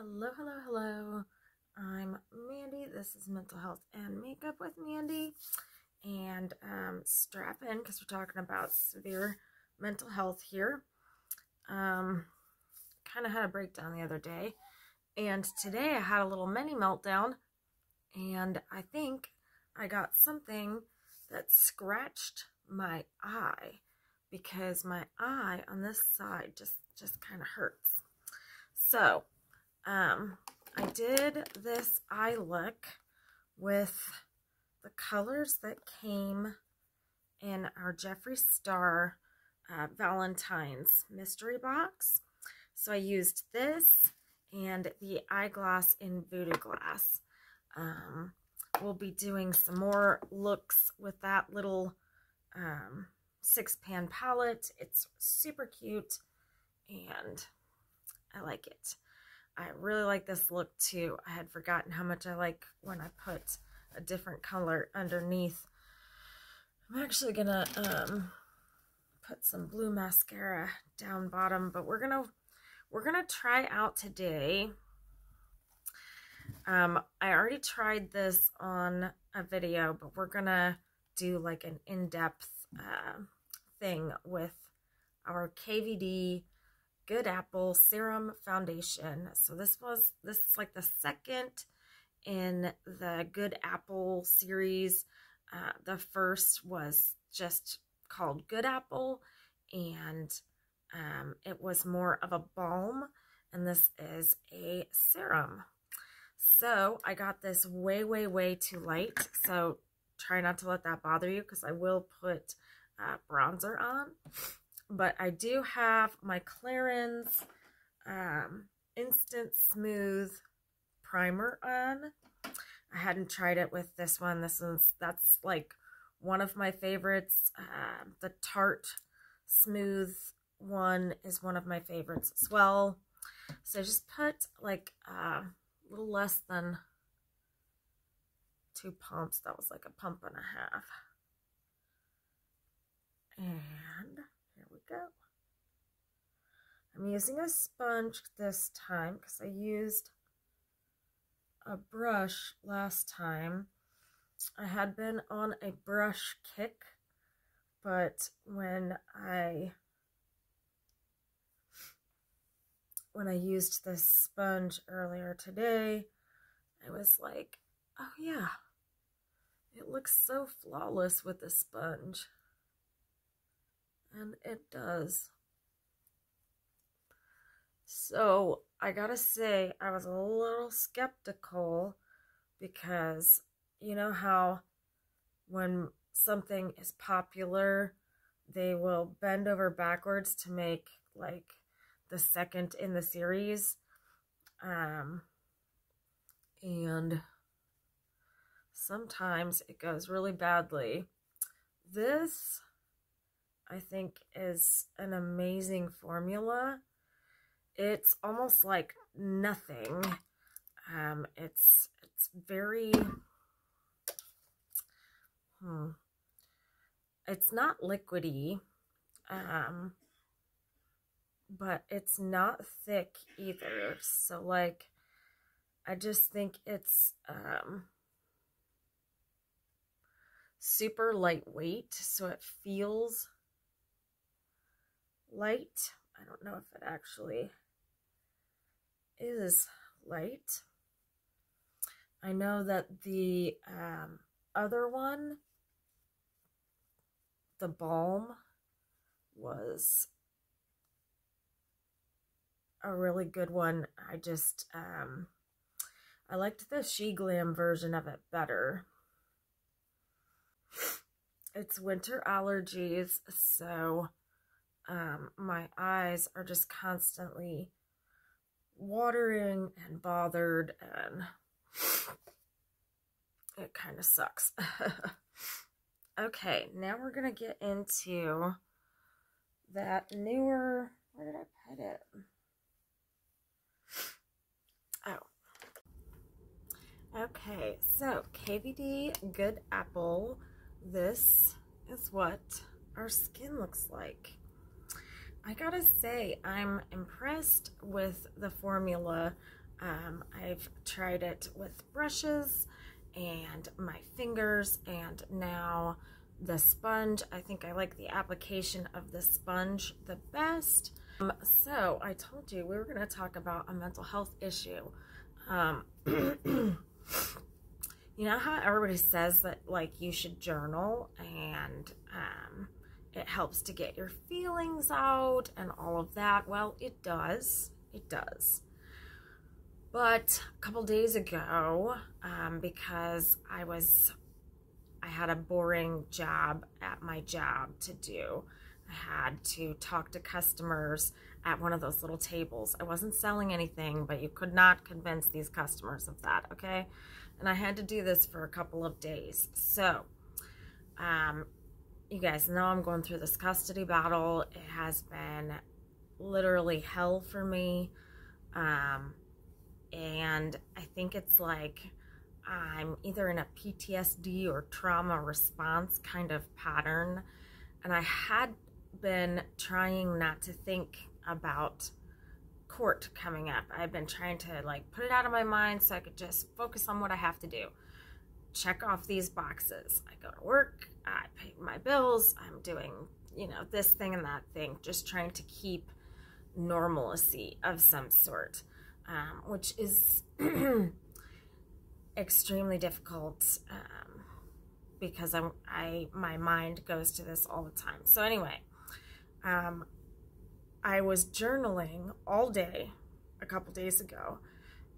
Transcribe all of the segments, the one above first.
Hello, hello, hello. I'm Mandy. This is Mental Health and Makeup with Mandy. And strap in because we're talking about severe mental health here. Kind of had a breakdown the other day. And today I had a little mini meltdown. And I think I got something that scratched my eye. Because my eye on this side just kind of hurts. So, I did this eye look with the colors that came in our Jeffree Star Valentine's mystery box. So I used this and the eyeglass in Voodoo Glass. We'll be doing some more looks with that little 6-pan palette. It's super cute and I like it. I really like this look too. I had forgotten how much I like when I put a different color underneath. I'm actually gonna put some blue mascara down bottom, but we're gonna try out today. I already tried this on a video, but we're gonna do like an in-depth thing with our KVD Good Apple Serum Foundation. So this is like the second in the Good Apple series. The first was just called Good Apple, and it was more of a balm, and this is a serum. So I got this way too light, so try not to let that bother you because I will put bronzer on. But I do have my Clarins Instant Smooth Primer on. I hadn't tried it with this one. That's like one of my favorites. The Tarte Smooth one is one of my favorites as well. So I just put like a little less than 2 pumps. That was like a pump and a half. And here we go. I'm using a sponge this time because I used a brush last time. I had been on a brush kick, but when I used this sponge earlier today, I was like, oh yeah, it looks so flawless with the sponge. And it does. So I gotta say, I was a little skeptical because you know how when something is popular, they will bend over backwards to make like the second in the series. And sometimes it goes really badly. This, I think, is an amazing formula. It's almost like nothing. It's very it's not liquidy, but it's not thick either. So like, I just think it's super lightweight, so it feels light. I don't know if it actually is light. I know that the other one, the balm, was a really good one. I just I liked the She Glam version of it better. It's winter allergies, so my eyes are just constantly watering and bothered, and it kind of sucks. Okay, now we're gonna get into that newer, where did I put it? Oh. Okay, so KVD Good Apple. This is what our skin looks like. I gotta say, I'm impressed with the formula. I've tried it with brushes and my fingers, and now the sponge. I think I like the application of the sponge the best. So I told you we were going to talk about a mental health issue. You know how everybody says that, like, you should journal and it helps to get your feelings out and all of that? Well, it does. It does. But a couple days ago, because I had a boring job at my job to do. I had to talk to customers at one of those little tables. I wasn't selling anything, but you could not convince these customers of that, okay? And I had to do this for a couple of days. So, you guys know I'm going through this custody battle. It has been literally hell for me. And I think it's like I'm either in a PTSD or trauma response kind of pattern. And I had been trying not to think about court coming up. I've been trying to, like, put it out of my mind so I could just focus on what I have to do. Check off these boxes. I go to work, I pay my bills, I'm doing, you know, this thing and that thing, just trying to keep normalcy of some sort, which is extremely difficult because my mind goes to this all the time. So anyway, I was journaling all day a couple days ago,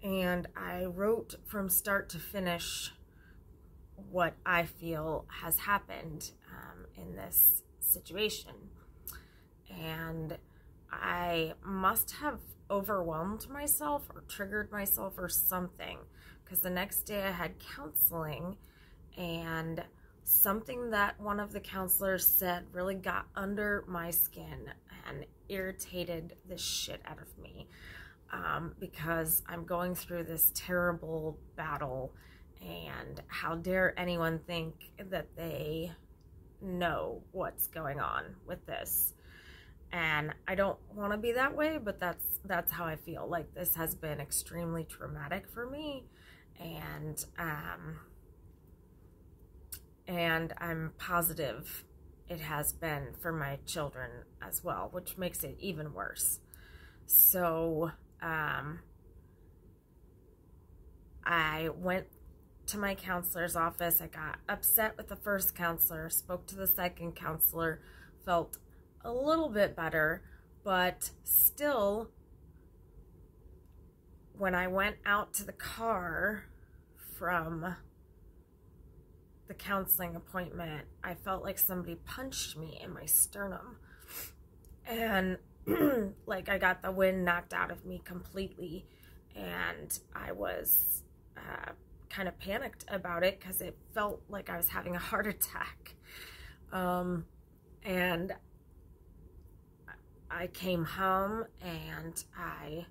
and I wrote from start to finish what I feel has happened in this situation. And I must have overwhelmed myself or triggered myself or something, because the next day I had counseling, and something that one of the counselors said really got under my skin and irritated the shit out of me, because I'm going through this terrible battle, and how dare anyone think that they know what's going on with this. And I don't want to be that way, but that's how I feel. Like, this has been extremely traumatic for me, and I'm positive it has been for my children as well, which makes it even worse. So I went to my counselor's office. I got upset with the first counselor, spoke to the second counselor, felt a little bit better, but still, when I went out to the car from the counseling appointment, I felt like somebody punched me in my sternum, and like I got the wind knocked out of me completely, and I was kind of panicked about it because it felt like I was having a heart attack. And I came home and I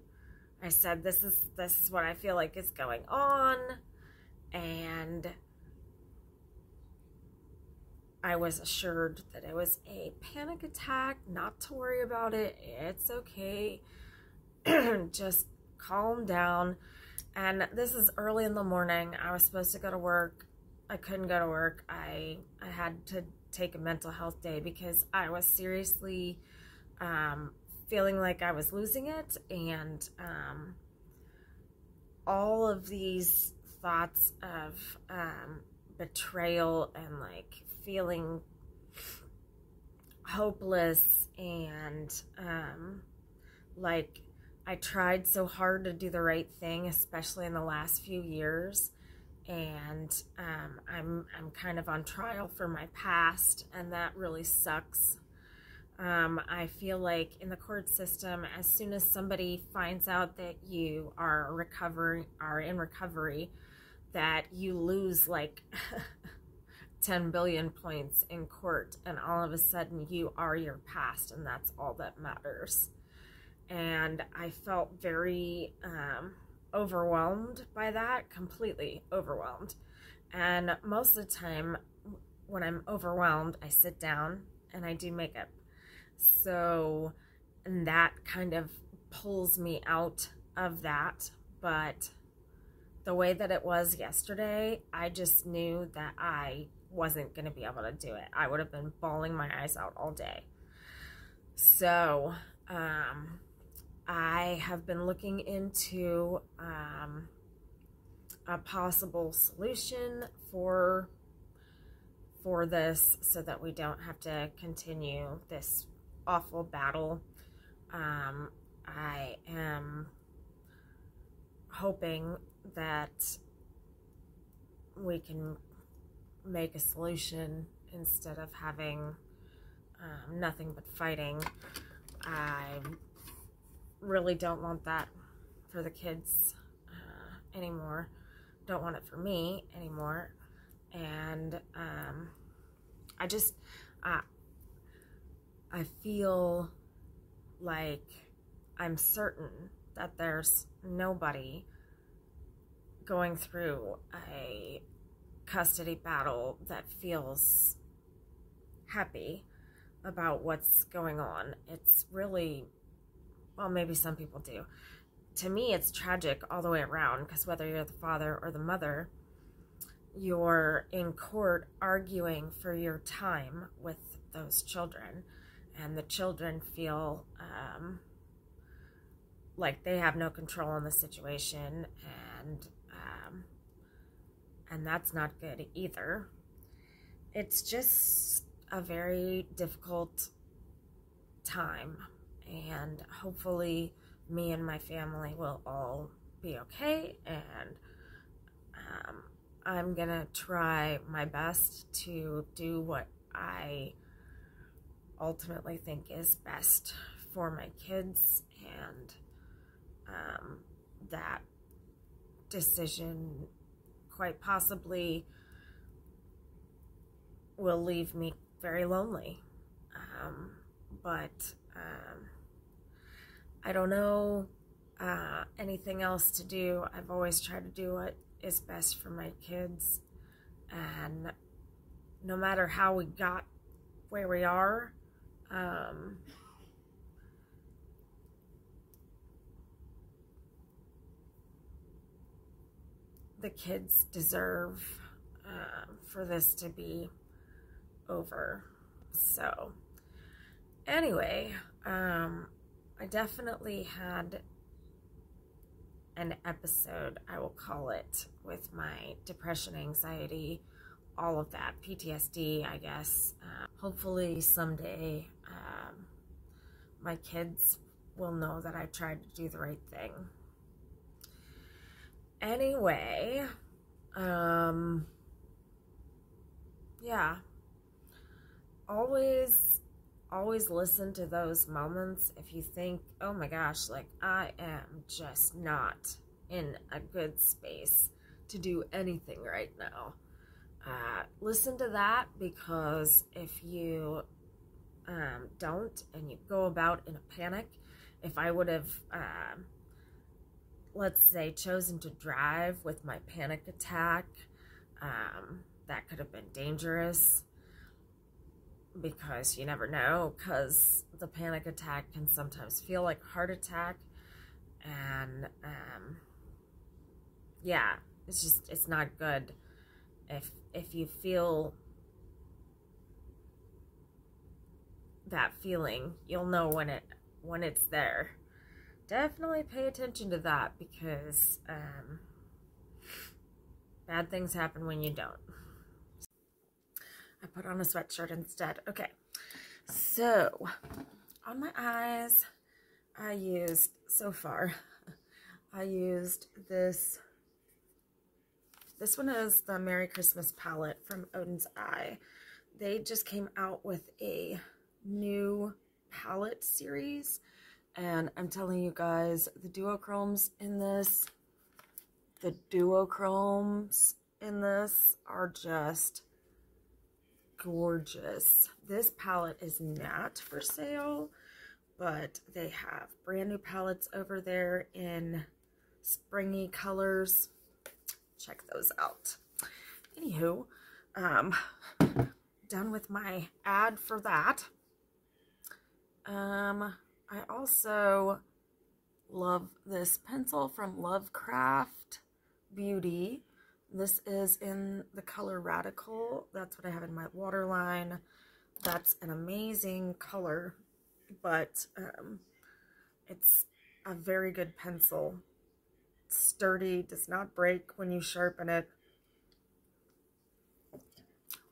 said, this is what I feel like is going on, and I was assured that it was a panic attack, not to worry about it, it's okay, just calm down. And this is early in the morning. I was supposed to go to work. I couldn't go to work. I had to take a mental health day because I was seriously feeling like I was losing it, and all of these thoughts of betrayal and like feeling hopeless, and like I tried so hard to do the right thing, especially in the last few years, and I'm kind of on trial for my past, and that really sucks. I feel like in the court system, as soon as somebody finds out that you are in recovery, that you lose like 10 billion points in court, and all of a sudden you are your past, and that's all that matters. And I felt very overwhelmed by that, completely overwhelmed. And most of the time when I'm overwhelmed, I sit down and I do makeup. So, and that kind of pulls me out of that. but the way that it was yesterday, I just knew that I wasn't going to be able to do it. I would have been bawling my eyes out all day. So, I have been looking into a possible solution for this so that we don't have to continue this awful battle. I am hoping that we can make a solution instead of having nothing but fighting. I really don't want that for the kids anymore. Don't want it for me anymore. And I feel like I'm certain that there's nobody going through a custody battle that feels happy about what's going on. It's really, well, maybe some people do. To me, it's tragic all the way around, because whether you're the father or the mother, you're in court arguing for your time with those children, and the children feel like they have no control on the situation, and that's not good either. It's just a very difficult time, and hopefully me and my family will all be okay, and I'm gonna try my best to do what I ultimately think is best for my kids, and that decision quite possibly will leave me very lonely, but I don't know anything else to do. I've always tried to do what is best for my kids, and no matter how we got where we are, the kids deserve for this to be over. So anyway, I definitely had an episode, I will call it, with my depression, anxiety, all of that, PTSD, I guess. Hopefully someday my kids will know that I tried to do the right thing. Anyway, yeah, always listen to those moments if you think, oh my gosh, like I am just not in a good space to do anything right now. Listen to that, because if you don't, and you go about in a panic, if I would have let's say chosen to drive with my panic attack, that could have been dangerous, because you never know, because the panic attack can sometimes feel like a heart attack, and yeah, it's not good. If you feel that feeling, you'll know when it's there. Definitely pay attention to that, because bad things happen when you don't. I put on a sweatshirt instead. Okay, so on my eyes, I used this. This one is the Merry Christmas palette from Odin's Eye. They just came out with a new palette series, and I'm telling you guys, the duochromes in this are just gorgeous. This palette is not for sale, but they have brand new palettes over there in springy colors. Check those out. Anywho, done with my ad for that. I also Love this pencil from Lovecraft Beauty. This is in the color Radical. That's what I have in my waterline. That's an amazing color, but it's a very good pencil. It's sturdy, does not break when you sharpen it.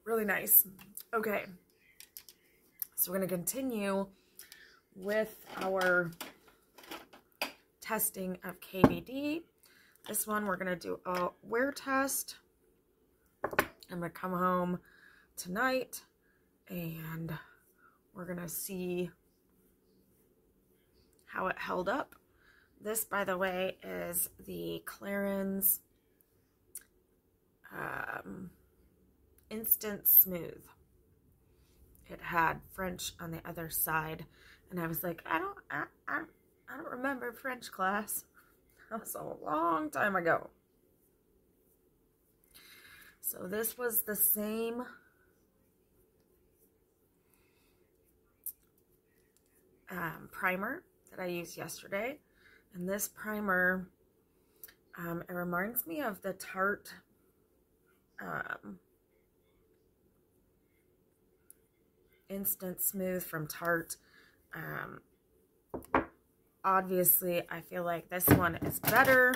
Really nice. Okay, so we're going to continue with our testing of KVD. This one we're going to do a wear test. I'm going to come home tonight and we're going to see how it held up. This, by the way, is the Clarins Instant Smooth. It had French on the other side, and I was like, I don't remember French class. That was a long time ago. So this was the same primer that I used yesterday, and this primer, it reminds me of the Tarte Instant Smooth from Tarte. Obviously, I feel like this one is better.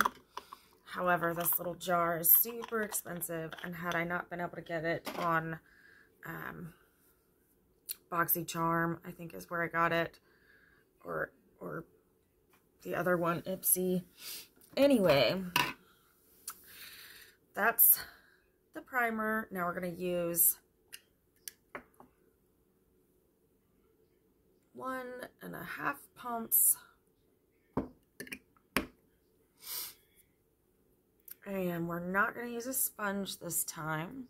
However, this little jar is super expensive, and had I not been able to get it on BoxyCharm, I think is where I got it, or the other one, Ipsy. Anyway, that's the primer. Now we're going to use 1.5 pumps. And we're not going to use a sponge this time.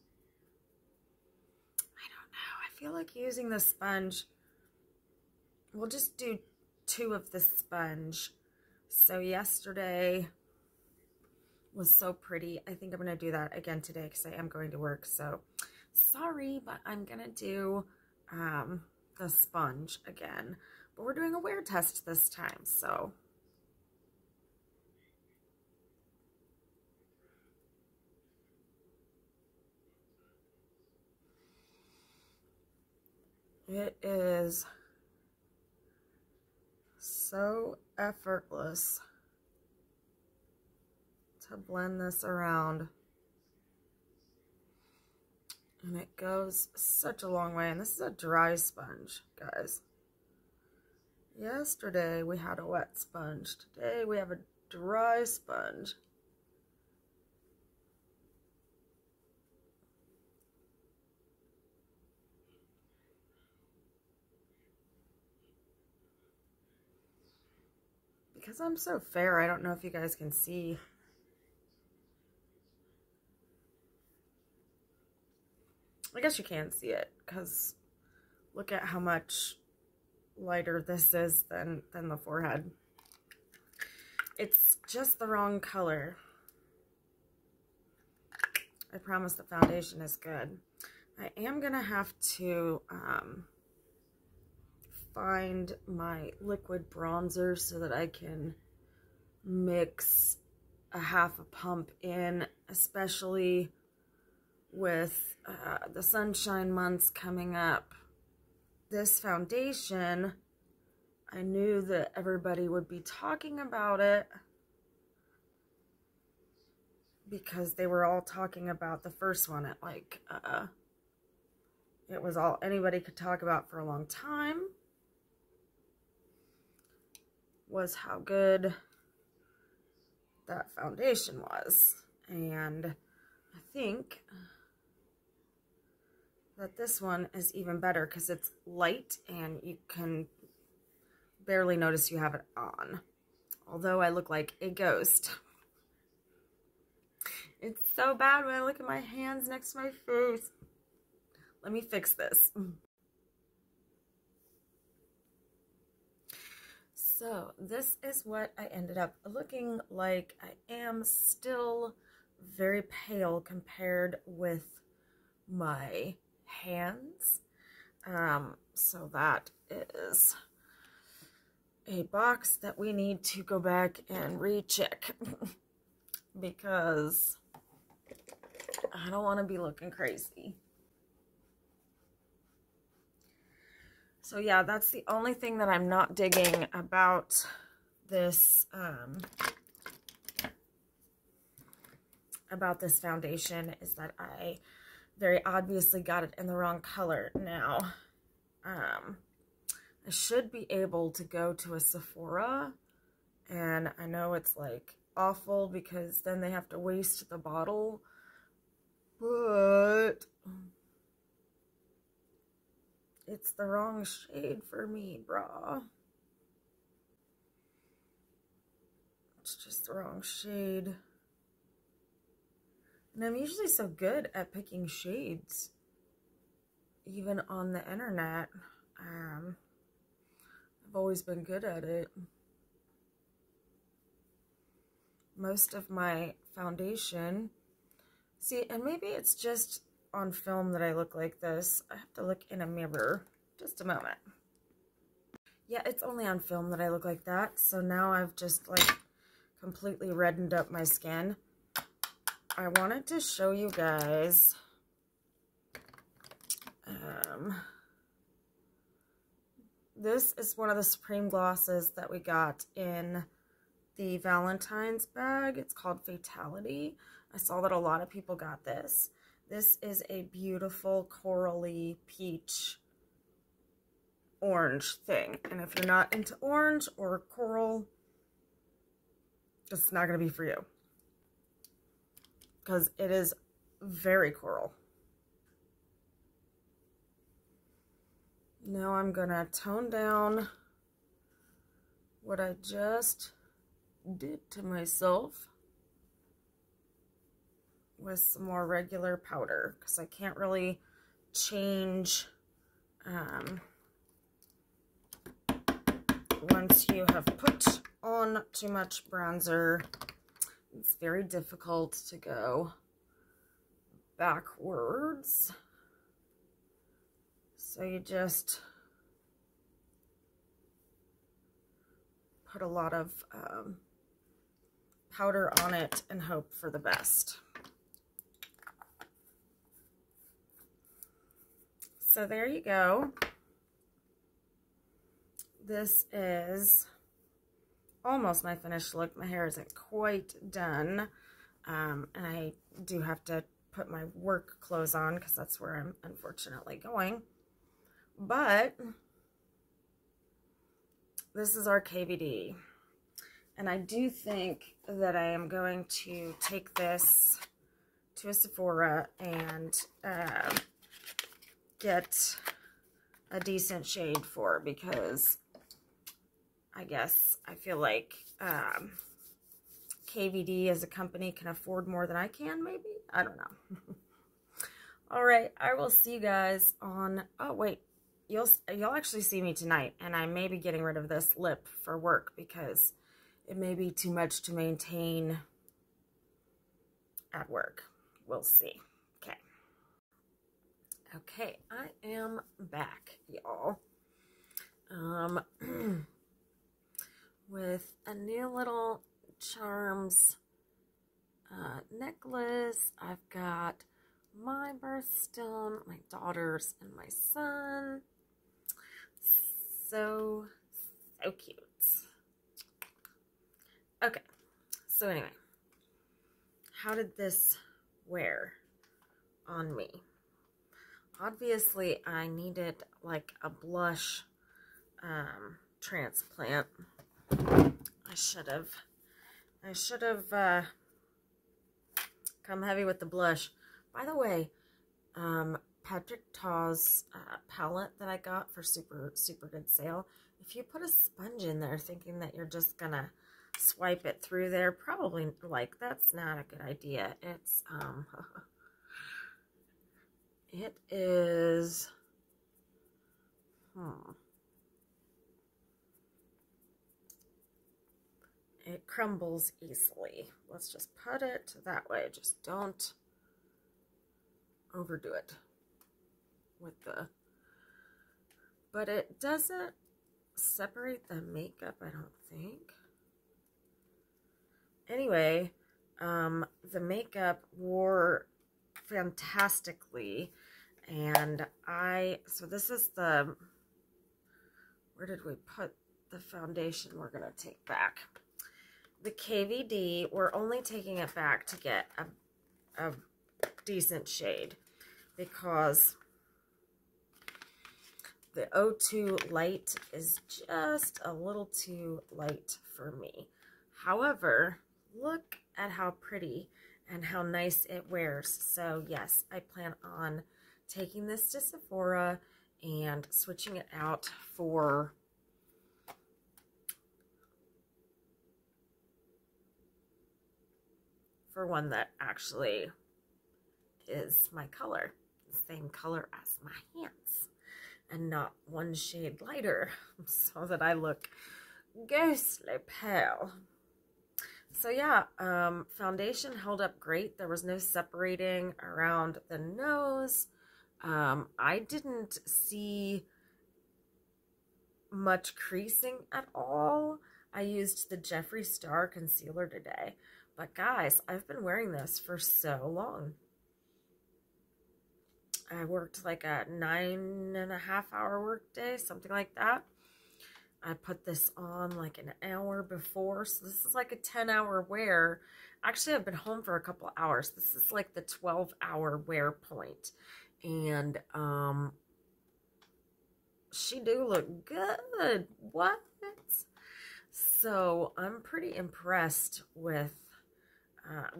I don't know. I feel like using the sponge. We'll just do 2 of the sponge. So yesterday was so pretty. I think I'm going to do that again today because I am going to work. So sorry, but I'm going to do the sponge again. But we're doing a wear test this time, so. It is so effortless to blend this around. And it goes such a long way. And this is a dry sponge, guys. Yesterday we had a wet sponge. Today we have a dry sponge. Because I'm so fair, I don't know if you guys can see. I guess you can see it, because look at how much lighter this is than the forehead. It's just the wrong color. I promise the foundation is good. I am going to have to find my liquid bronzer so that I can mix a 1/2 pump in, especially with the sunshine months coming up. This foundation, I knew that everybody would be talking about it because they were all talking about the first one. It was all anybody could talk about for a long time, was how good that foundation was. And I think that this one is even better because it's light and you can barely notice you have it on. Although I look like a ghost. It's so bad when I look at my hands next to my face. Let me fix this. So this is what I ended up looking like. I am still very pale compared with my hands. So that is a box that we need to go back and recheck because I don't want to be looking crazy. So yeah, that's the only thing that I'm not digging about this foundation is that I very obviously got it in the wrong color. Now, I should be able to go to a Sephora, and I know it's like awful because then they have to waste the bottle, but it's the wrong shade for me, brah. It's just the wrong shade. And I'm usually so good at picking shades, even on the internet. I've always been good at it. Most of my foundation, see, and maybe it's just on film that I look like this. I have to look in a mirror. Just a moment. Yeah, it's only on film that I look like that. So now I've just like completely reddened up my skin. I wanted to show you guys this is one of the Supreme glosses that we got in the Valentine's bag. It's called Fatality. I saw that a lot of people got this. This is a beautiful corally peach orange thing. And if you're not into orange or coral, it's not going to be for you. Because it is very coral. Now I'm going to tone down what I just did to myself with some more regular powder, because I can't really change once you have put on too much bronzer. It's very difficult to go backwards. So you just put a lot of powder on it and hope for the best. So there you go. This is almost my finished look. My hair isn't quite done. And I do have to put my work clothes on because that's where I'm unfortunately going. But this is our KVD. And I do think that I am going to take this to a Sephora and get a decent shade for, because I guess I feel like KVD as a company can afford more than I can, maybe? I don't know. All right, I will see you guys on, oh wait, you'll actually see me tonight, and I may be getting rid of this lip for work because it may be too much to maintain at work. We'll see. Okay. Okay, I am back, y'all. With a new little charms necklace. I've got my birthstone, my daughters, and my son. So cute. Okay, so anyway, how did this wear on me? Obviously, I needed like a blush transplant. I should have come heavy with the blush. By the way, Tic Toc's palette that I got for super good sale, if you put a sponge in there thinking that you're just gonna swipe it through there, probably like that's not a good idea. It's it is it crumbles easily. Let's just put it that way. Just don't overdo it with the, but it doesn't separate the makeup, I don't think. Anyway, the makeup wore fantastically, and so this is where did we put the foundation we're going to take back? The KVD, we're only taking it back to get a decent shade because the O2 light is just a little too light for me. However, look at how pretty and how nice it wears. So yes, I plan on taking this to Sephora and switching it out for one that actually is my color, the same color as my hands, and not one shade lighter, so that I look ghostly pale. So yeah, foundation held up great. There was no separating around the nose. I didn't see much creasing at all. I used the Jeffree Star concealer today. But guys, I've been wearing this for so long. I worked like a 9.5-hour work day, something like that. I put this on like an hour before, so this is like a 10-hour wear. Actually, I've been home for a couple hours. This is like the 12-hour wear point. And she do look good. What? So I'm pretty impressed with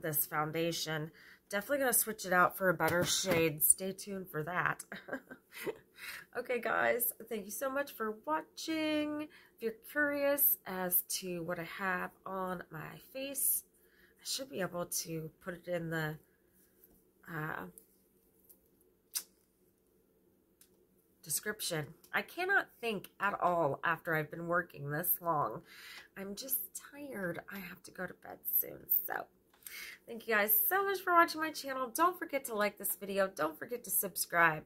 this foundation. Definitely going to switch it out for a better shade. Stay tuned for that. Okay, guys, thank you so much for watching. If you're curious as to what I have on my face, I should be able to put it in the description. I cannot think at all after I've been working this long. I'm just tired. I have to go to bed soon. So thank you guys so much for watching my channel. Don't forget to like this video. Don't forget to subscribe.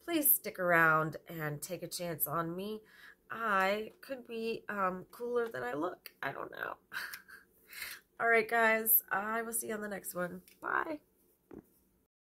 Please stick around and take a chance on me. I could be cooler than I look. I don't know. All right, guys. I will see you on the next one. Bye.